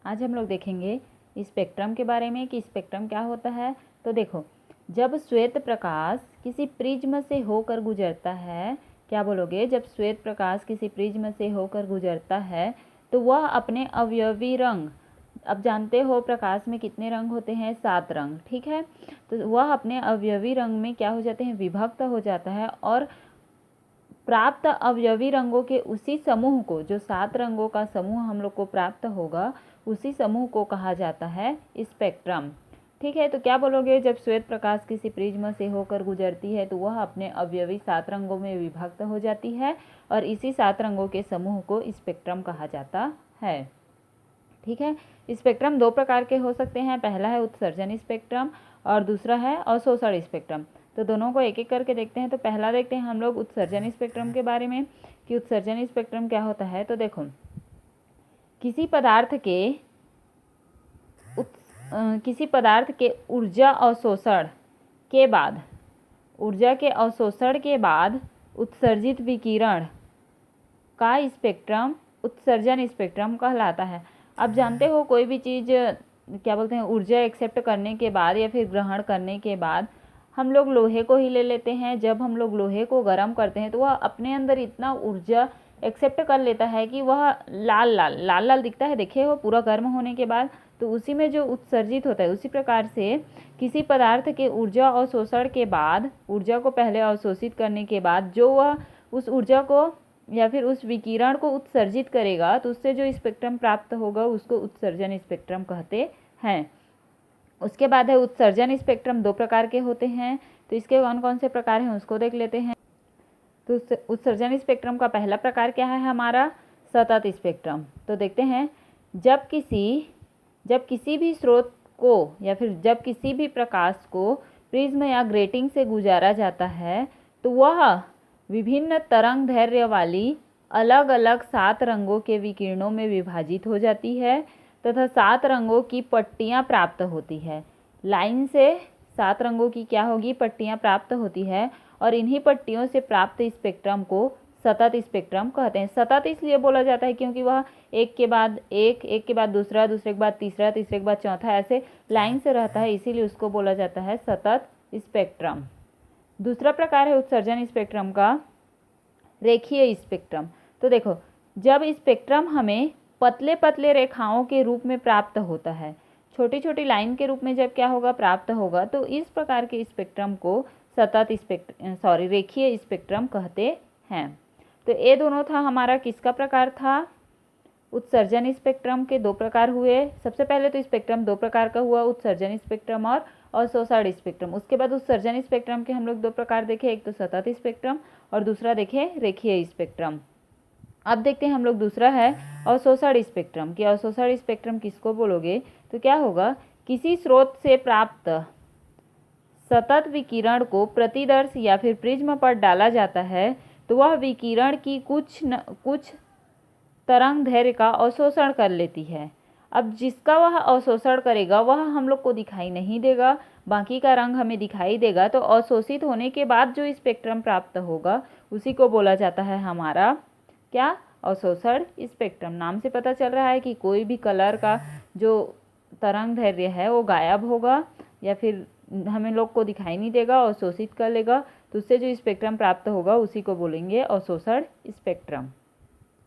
आज हम लोग देखेंगे स्पेक्ट्रम के बारे में कि स्पेक्ट्रम क्या होता है। तो देखो, जब श्वेत प्रकाश किसी प्रिज्म से होकर गुजरता है, क्या बोलोगे, जब श्वेत प्रकाश किसी प्रिज्म से होकर गुजरता है तो वह अपने अवयवी रंग, अब जानते हो प्रकाश में कितने रंग होते हैं, 7 रंग, ठीक है। तो वह अपने अवयवी रंग में क्या हो जाते हैं, विभक्त हो जाता है और प्राप्त अवयवी रंगों के उसी समूह को, जो 7 रंगों का समूह हम लोग को प्राप्त होगा, उसी समूह को कहा जाता है स्पेक्ट्रम, ठीक है। तो क्या बोलोगे, जब श्वेत प्रकाश किसी प्रिज्म से होकर गुजरती है तो वह अपने अवयवी 7 रंगों में विभक्त हो जाती है और इसी 7 रंगों के समूह को स्पेक्ट्रम कहा जाता है, ठीक है। स्पेक्ट्रम 2 प्रकार के हो सकते हैं, पहला है उत्सर्जन स्पेक्ट्रम और दूसरा है अवशोषण स्पेक्ट्रम। तो दोनों को एक एक करके देखते हैं। तो पहला देखते हैं हम लोग उत्सर्जन स्पेक्ट्रम के बारे में कि उत्सर्जन स्पेक्ट्रम क्या होता है। तो देखो, किसी पदार्थ के ऊर्जा के अवशोषण के बाद उत्सर्जित विकिरण का स्पेक्ट्रम उत्सर्जन स्पेक्ट्रम कहलाता है। अब जानते हो कोई भी चीज़ क्या बोलते हैं, ऊर्जा एक्सेप्ट करने के बाद या फिर ग्रहण करने के बाद हम लोग लोहे को ही ले लेते हैं। जब हम लोग लोहे को गर्म करते हैं तो वह अपने अंदर इतना ऊर्जा एक्सेप्ट कर लेता है कि वह लाल लाल दिखता है, देखे हो, पूरा गर्म होने के बाद। तो उसी में जो उत्सर्जित होता है, उसी प्रकार से किसी पदार्थ के ऊर्जा अवशोषण के बाद, ऊर्जा को पहले अवशोषित करने के बाद जो वह उस ऊर्जा को या फिर उस विकिरण को उत्सर्जित करेगा तो उससे जो स्पेक्ट्रम प्राप्त होगा उसको उत्सर्जन स्पेक्ट्रम कहते हैं। उसके बाद है उत्सर्जन स्पेक्ट्रम। 2 प्रकार के होते हैं। तो इसके कौन कौन से प्रकार हैं उसको देख लेते हैं। तो उत्सर्जन स्पेक्ट्रम का पहला प्रकार क्या है हमारा, सतत स्पेक्ट्रम। तो देखते हैं, जब किसी भी स्रोत को या फिर जब किसी भी प्रकाश को प्रिज्म या ग्रेटिंग से गुजारा जाता है तो वह विभिन्न तरंग दैर्घ्य वाली अलग अलग 7 रंगों के विकिरणों में विभाजित हो जाती है तथा 7 रंगों की पट्टियाँ प्राप्त होती है। लाइन से 7 रंगों की क्या होगी, पट्टियाँ प्राप्त होती है और इन्हीं पट्टियों से प्राप्त स्पेक्ट्रम को सतत स्पेक्ट्रम कहते हैं। सतत इसलिए बोला जाता है क्योंकि वह एक के बाद एक के बाद दूसरा, दूसरे के बाद तीसरा, तीसरे के बाद चौथा, ऐसे लाइन से रहता है, इसीलिए उसको बोला जाता है सतत स्पेक्ट्रम। दूसरा प्रकार है उत्सर्जन स्पेक्ट्रम का रेखीय स्पेक्ट्रम। तो देखो, जब स्पेक्ट्रम हमें पतले पतले रेखाओं के रूप में प्राप्त होता है, छोटी छोटी लाइन के रूप में जब क्या होगा, प्राप्त होगा, तो इस प्रकार के स्पेक्ट्रम को रेखीय स्पेक्ट्रम कहते हैं। तो ये दोनों था हमारा किसका प्रकार था, उत्सर्जन स्पेक्ट्रम के 2 प्रकार हुए। सबसे पहले तो स्पेक्ट्रम 2 प्रकार का हुआ, उत्सर्जन स्पेक्ट्रम और अवशोषण स्पेक्ट्रम। उसके बाद उत्सर्जन स्पेक्ट्रम के हम लोग 2 प्रकार देखे, एक तो सतत स्पेक्ट्रम और दूसरा देखे रेखीय स्पेक्ट्रम। अब देखते हैं हम लोग दूसरा है अवशोषण स्पेक्ट्रम कि अवशोषण स्पेक्ट्रम किसको बोलोगे। तो क्या होगा, कुछ स्रोत से प्राप्त सतत विकिरण को प्रतिदर्श या फिर प्रिज्म पर डाला जाता है तो वह विकिरण की कुछ तरंग दैर्घ्य का अवशोषण कर लेती है। अब जिसका वह अवशोषण करेगा वह हम लोग को दिखाई नहीं देगा, बाकी का रंग हमें दिखाई देगा। तो अवशोषित होने के बाद जो स्पेक्ट्रम प्राप्त होगा उसी को बोला जाता है हमारा क्या, अवशोषण स्पेक्ट्रम। नाम से पता चल रहा है कि कोई भी कलर का जो तरंग दैर्घ्य है वो गायब होगा या फिर हमें लोग को दिखाई नहीं देगा, अवशोषित कर लेगा, तो उससे जो स्पेक्ट्रम प्राप्त होगा उसी को बोलेंगे अवशोषण स्पेक्ट्रम।